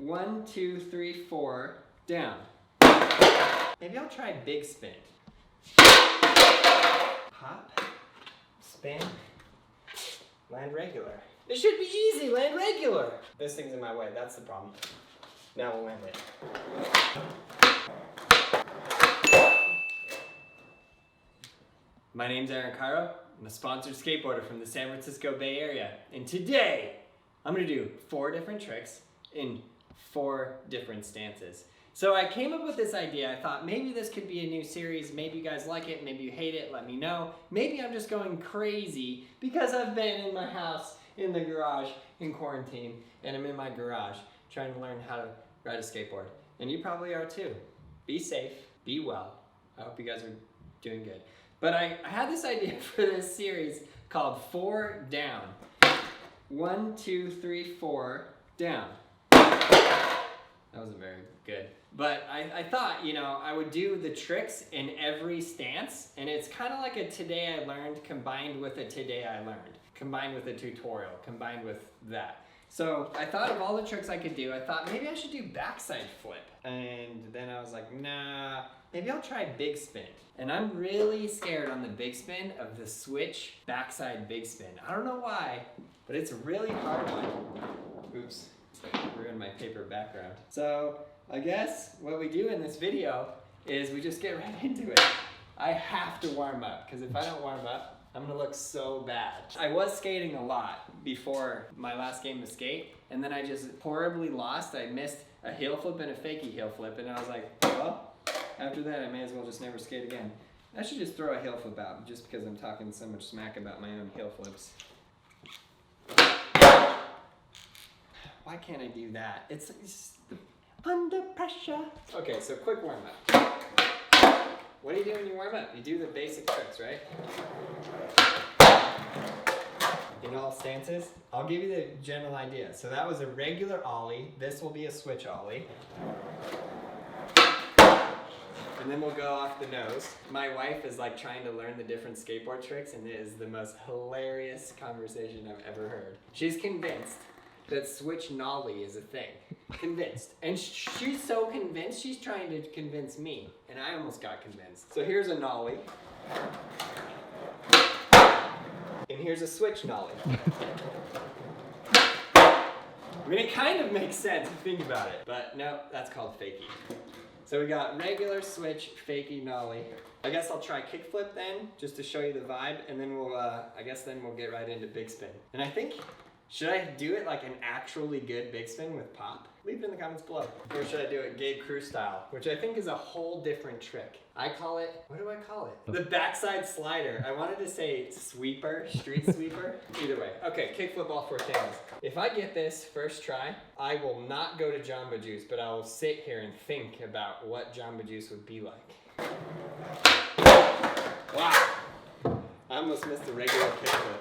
1, 2, 3, 4, down. Maybe I'll try big spin. Pop, spin, land regular. It should be easy, land regular. This thing's in my way, that's the problem. Now we'll land it. My name's Kyro. I'm a sponsored skateboarder from the San Francisco Bay Area. And today, I'm gonna do 4 different tricks in 4 different stances. So I came up with this idea. I thought maybe this could be a new series. Maybe you guys like it, maybe you hate it, let me know. Maybe I'm just going crazy because I've been in my house, in the garage, in quarantine, and I'm in my garage trying to learn how to ride a skateboard. And you probably are too. Be safe, be well. I hope you guys are doing good. But I had this idea for this series called 4 Down. 1, 2, 3, 4, down. That wasn't very good. But I thought, you know, I would do the tricks in every stance, and it's kind of like a Today I Learned combined with a Today I Learned, combined with a tutorial, combined with that. So I thought of all the tricks I could do. I thought maybe I should do backside flip. And then I was like, nah, maybe I'll try big spin. And I'm really scared on the big spin of the switch backside big spin. I don't know why, but it's a really hard one. Oops, ruined my paper background. So I guess what we do in this video is we just get right into it. I have to warm up, because if I don't warm up, I'm gonna look so bad. I was skating a lot before my last game of skate, and then I just horribly lost. I missed a heel flip and a fakie heel flip, and I was like, well, after that I may as well just never skate again. I should just throw a heel flip out, just because I'm talking so much smack about my own heel flips. Why can't I do that? It's under pressure. Okay, so quick warm up. What do you do when you warm up? You do the basic tricks, right? In all stances, I'll give you the general idea. So that was a regular ollie. This will be a switch ollie. And then we'll go off the nose. My wife is like trying to learn the different skateboard tricks, and it is the most hilarious conversation I've ever heard. She's convinced that switch nollie is a thing. Convinced. And she's so convinced, she's trying to convince me. And I almost got convinced. So here's a nollie. And here's a switch nollie. I mean, it kind of makes sense if you think about it. But no, that's called fakie. So we got regular switch, fakie, nollie. I guess I'll try kickflip then, just to show you the vibe. And then we'll, I guess then we'll get right into big spin. And I think, should I do it like an actually good big spin with pop? Leave it in the comments below. Or should I do it Gabe Crew style, which I think is a whole different trick. I call it, what do I call it? The backside slider. I wanted to say sweeper, street sweeper. Either way. Okay, kickflip all 4 tails. If I get this first try, I will not go to Jamba Juice, but I will sit here and think about what Jamba Juice would be like. Wow. I almost missed the regular kickflip.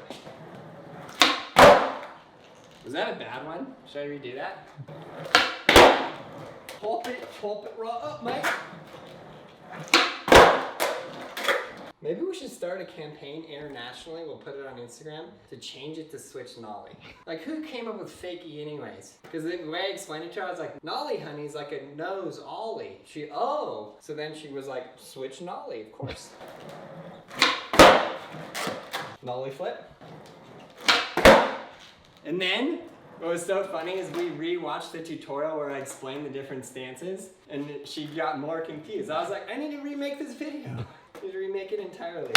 Was that a bad one? Should I redo that? Pulp it right up, mate. Maybe we should start a campaign internationally, we'll put it on Instagram, to change it to switch nollie. Like, who came up with fakie anyways? Because the way I explained it to her, I was like, nollie, honey, is like a nose ollie. Oh. So then she was like, switch nollie, of course. Nollie flip. And then, what was so funny is we rewatched the tutorial where I explained the different stances, and she got more confused. I was like, I need to remake this video. I need to remake it entirely.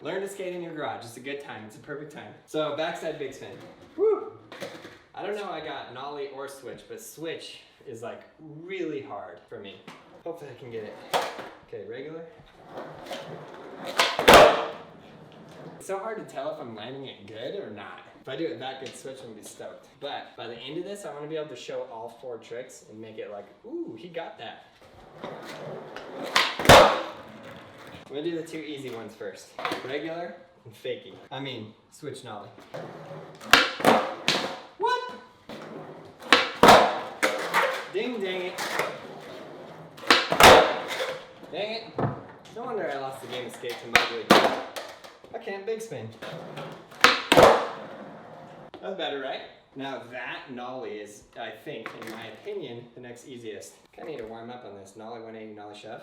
Learn to skate in your garage. It's a good time. It's a perfect time. So, backside big spin. Woo! I don't know I got nollie or switch, but switch is like really hard for me. Hopefully I can get it. Okay, regular. It's so hard to tell if I'm landing it good or not. If I do it that good switch, I'm gonna be stoked. But by the end of this, I wanna be able to show all 4 tricks and make it like, ooh, he got that. I'm gonna do the 2 easy ones first. Regular and fakie. I mean, switch nollie. What? Ding, dang it. Dang it. No wonder I lost the game of skate to Mowgli. I can't big spin. That's better, right? Now that Nollie is, I think, in my opinion, the next easiest. Kind of need to warm up on this. Nollie 180, Nollie shove.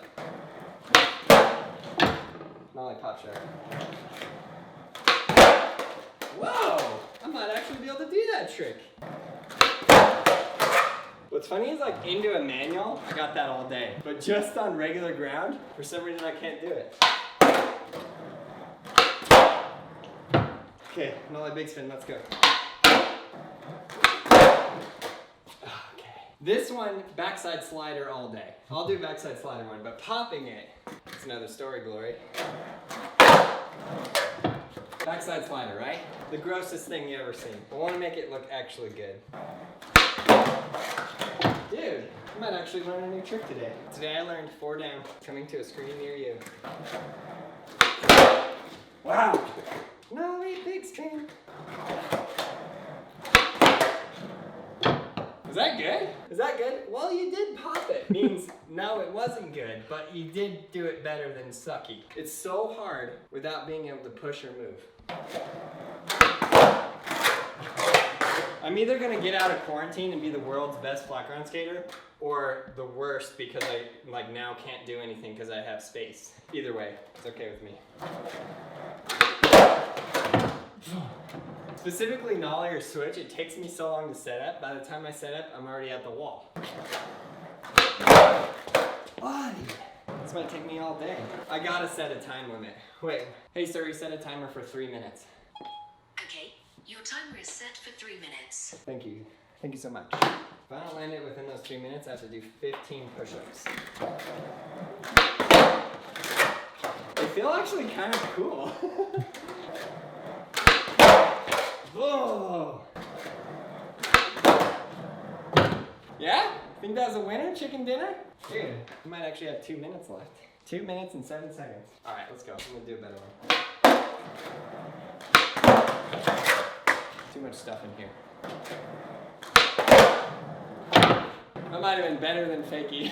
Nollie pop shove. Whoa! I might actually be able to do that trick. What's funny is like into a manual, I got that all day. But just on regular ground, for some reason I can't do it. Okay, Nollie big spin, let's go. Okay. This one, backside slider all day. I'll do backside slider one, but popping it, it's another story, Glory. Backside slider, right? The grossest thing you ever seen. I want to make it look actually good. Dude, I might actually learn a new trick today. Today I learned 4 down, coming to a screen near you. Wow! Nollie big spin. Is that good? Is that good? Well, you did pop it. Means no, it wasn't good, but you did do it better than sucky. It's so hard without being able to push or move. I'm either gonna get out of quarantine and be the world's best flat ground skater, or the worst because I like now can't do anything because I have space. Either way, it's okay with me. Specifically Nollie or switch, it takes me so long to set up. By the time I set up, I'm already at the wall. Why? This might take me all day. I gotta set a time limit. Wait, hey Siri, set a timer for 3 minutes. Okay, your timer is set for 3 minutes. Thank you. Thank you so much. If I don't land it within those 3 minutes, I have to do 15 push-ups. They feel actually kind of cool. Whoa! Yeah? Think that was a winner, chicken dinner? Dude, we might actually have 2 minutes left. 2 minutes and 7 seconds. All right, let's go. I'm gonna do a better one. Too much stuff in here. That might have been better than Fakie.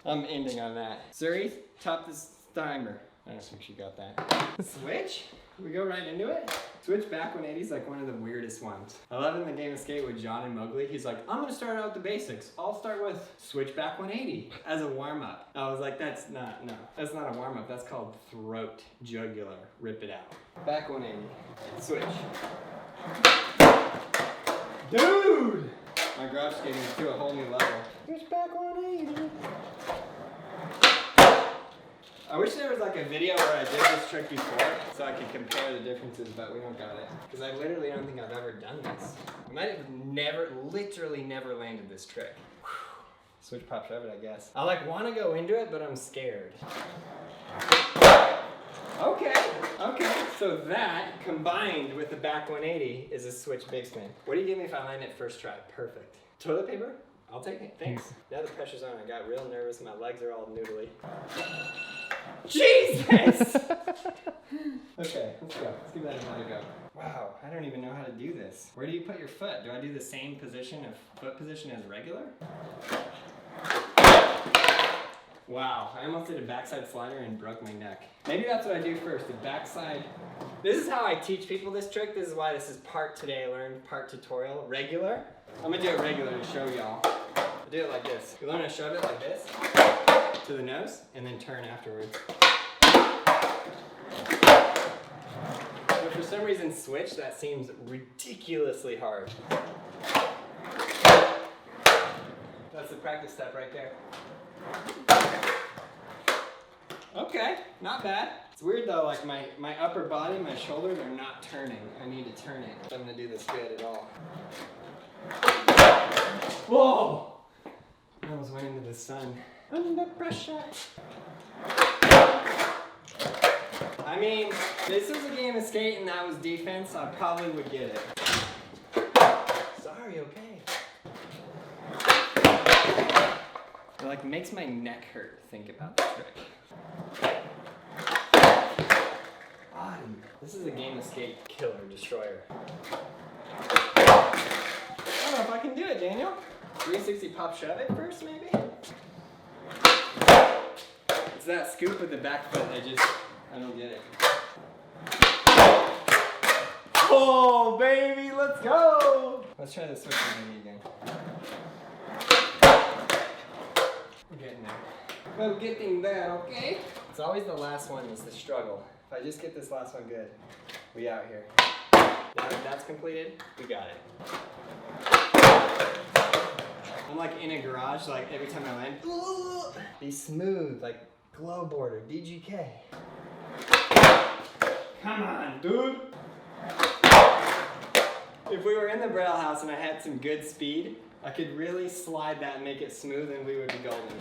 I'm ending on that. Siri, top this timer. I don't think she got that. Switch? We go right into it? Switch back 180 is like one of the weirdest ones. I love in the game of skate with John and Mowgli. He's like, I'm gonna start out with the basics. I'll start with switch back 180 as a warm-up. I was like, that's not a warm-up. That's called throat, jugular. Rip it out. Back 180. Switch. Dude! My garage skating is to a whole new level. Switch back 180. I wish there was like a video where I did this trick before so I could compare the differences, but we don't got it. Because I literally don't think I've ever done this. I might have literally never landed this trick. Whew. Switch pop shove it, I guess. I like want to go into it, but I'm scared. Okay, so that combined with the back 180 is a switch big spin. What do you give me if I land it first try? Perfect. Toilet paper? I'll take it, thanks. Now the pressure's on, I got real nervous, my legs are all noodly. Jesus! Okay, let's go. Let's give that another go. Wow, I don't even know how to do this. Where do you put your foot? Do I do the same position of foot position as regular? Wow, I almost did a backside slider and broke my neck. Maybe that's what I do first, the backside. This is how I teach people this trick. This is why this is part today I learned, part tutorial. Regular. I'm gonna do it regular to show y'all. I'll do it like this. You learn to shove it like this to the nose and then turn afterwards. But for some reason switch, that seems ridiculously hard. That's the practice step right there. Okay, not bad. It's weird though, like my upper body, my shoulders are not turning. I need to turn it if I'm gonna do this good at all. Whoa! I almost went into the sun. Under pressure. I mean, this was a game of skate and that was defense, I probably would get it. Sorry, okay. It like makes my neck hurt to think about the trick. This is a game of skate killer, destroyer. I don't know if I can do it, Daniel. 360 pop shove it first, maybe? It's that scoop with the back foot, I don't get it. Oh, baby, let's go. Let's try the switch thingy again. We're getting there. We're getting there, okay? It's always the last one is the struggle. If I just get this last one good, we out here. Now that that's completed, we got it. I'm like in a garage, like every time I land, be smooth, like glow border, DGK. Come on, dude. If we were in the Braille house and I had some good speed, I could really slide that and make it smooth and we would be golden.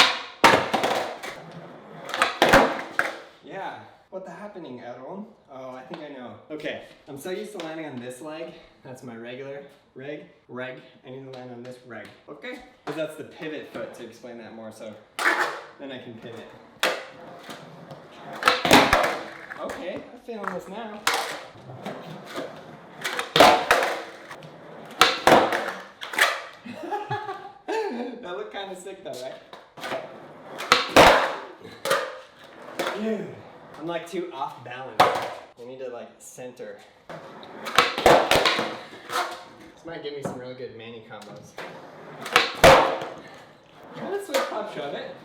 Yeah. What the happening, Aaron? Oh, I think I know. Okay, I'm so used to landing on this leg. That's my regular reg. I need to land on this reg. Okay? Because that's the pivot foot to explain that more, so then I can pivot. Okay, I'm feeling this now. That looked kind of sick though, right? Dude. I'm like too off balance. I need to like center. This might give me some really good mani combos. Let's switch pop shove it.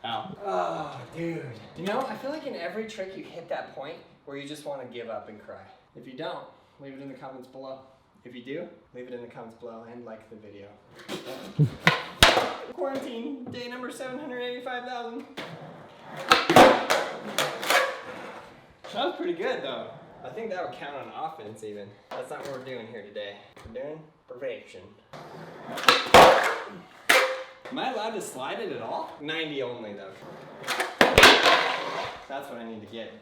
Ow. Oh, dude. You know, I feel like in every trick you hit that point where you just want to give up and cry. If you don't, leave it in the comments below. If you do, leave it in the comments below and like the video. Quarantine, day number 785,000. That was pretty good though. I think that would count on offense even. That's not what we're doing here today. We're doing perfection. Am I allowed to slide it at all? 90 only though. That's what I need to get.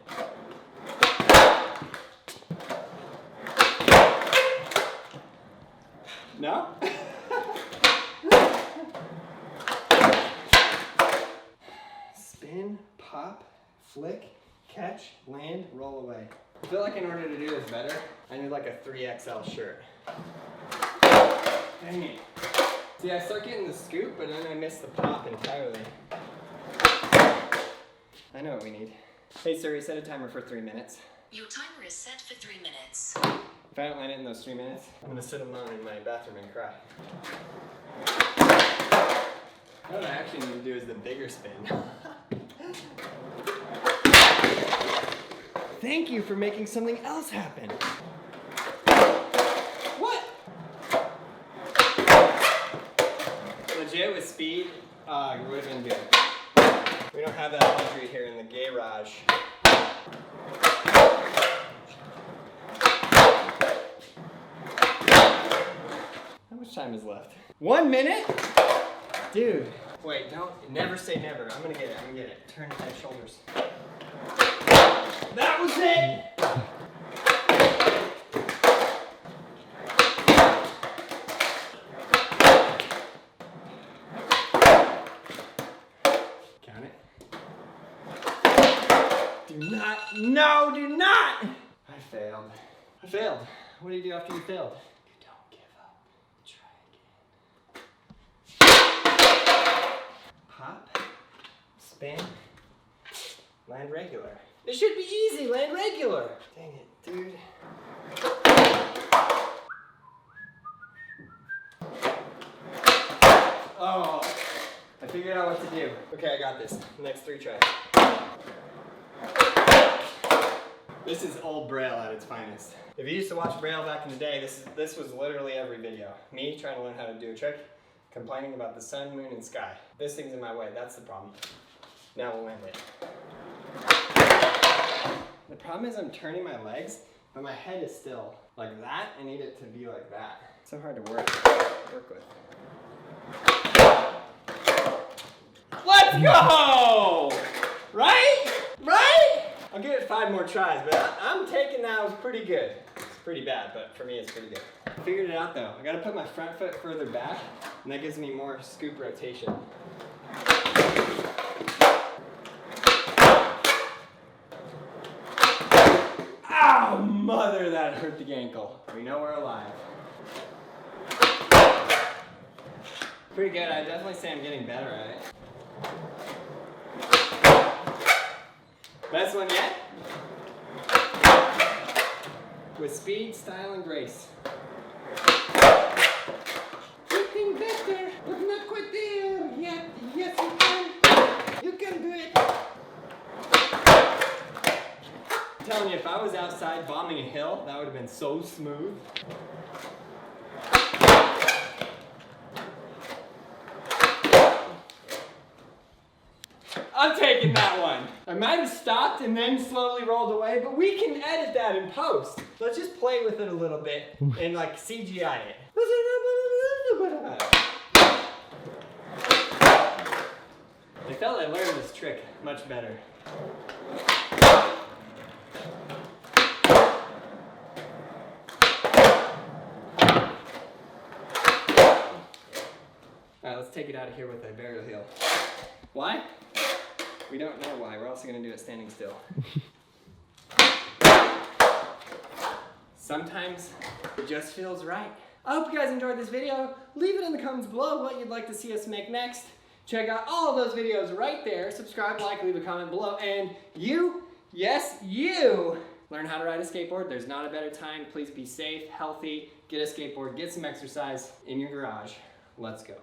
No? Spin, pop, flick, catch, land, roll away. I feel like in order to do this better, I need like a 3XL shirt. Dang it. See, I start getting the scoop, but then I miss the pop entirely. I know what we need. Hey Siri, set a timer for 3 minutes. Your timer is set for 3 minutes. If I don't land it in those 3 minutes, I'm gonna sit alone in my bathroom and cry. What I actually need to do is the bigger spin. Thank you for making something else happen. What? Legit with speed, it would have been good. We don't have that luxury here in the garage. How much time is left? 1 minute? Dude. Wait, never say never. I'm gonna get it. Turn head, shoulders. That was it! Count it. Do not! I failed. What do you do after you failed? You don't give up. Try again. Pop, spin, land regular. It should be easy, land regular. Dang it, dude. Oh, I figured out what to do. Okay, I got this. Next 3 tries. This is old Braille at its finest. If you used to watch Braille back in the day, this was literally every video. Me trying to learn how to do a trick, complaining about the sun, moon, and sky. This thing's in my way, that's the problem. Now we'll land it. The problem is I'm turning my legs, but my head is still like that. I need it to be like that. It's so hard to work with. Let's go! Right? I'll give it 5 more tries, but I'm taking that was pretty good. It's pretty bad, but for me it's pretty good. I figured it out though. I gotta put my front foot further back, and that gives me more scoop rotation. Ow, mother, that hurt the ankle. We know we're alive. Pretty good, I definitely say I'm getting better at it. Best one yet? With speed, style, and grace. Getting better, but not quite there yet. Yes, you can. You can do it. I'm telling you, if I was outside bombing a hill, that would have been so smooth. I'm taking that one. I might have stopped and then slowly rolled away, but we can edit that in post. Let's just play with it a little bit and like CGI it. I felt I learned this trick much better. Alright, let's take it out of here with a burial heel. Why? We don't know why. We're also going to do it standing still. Sometimes it just feels right. I hope you guys enjoyed this video. Leave it in the comments below what you'd like to see us make next. Check out all of those videos right there. Subscribe, like, leave a comment below. And you, yes, you, learn how to ride a skateboard. There's not a better time. Please be safe, healthy, get a skateboard, get some exercise in your garage. Let's go.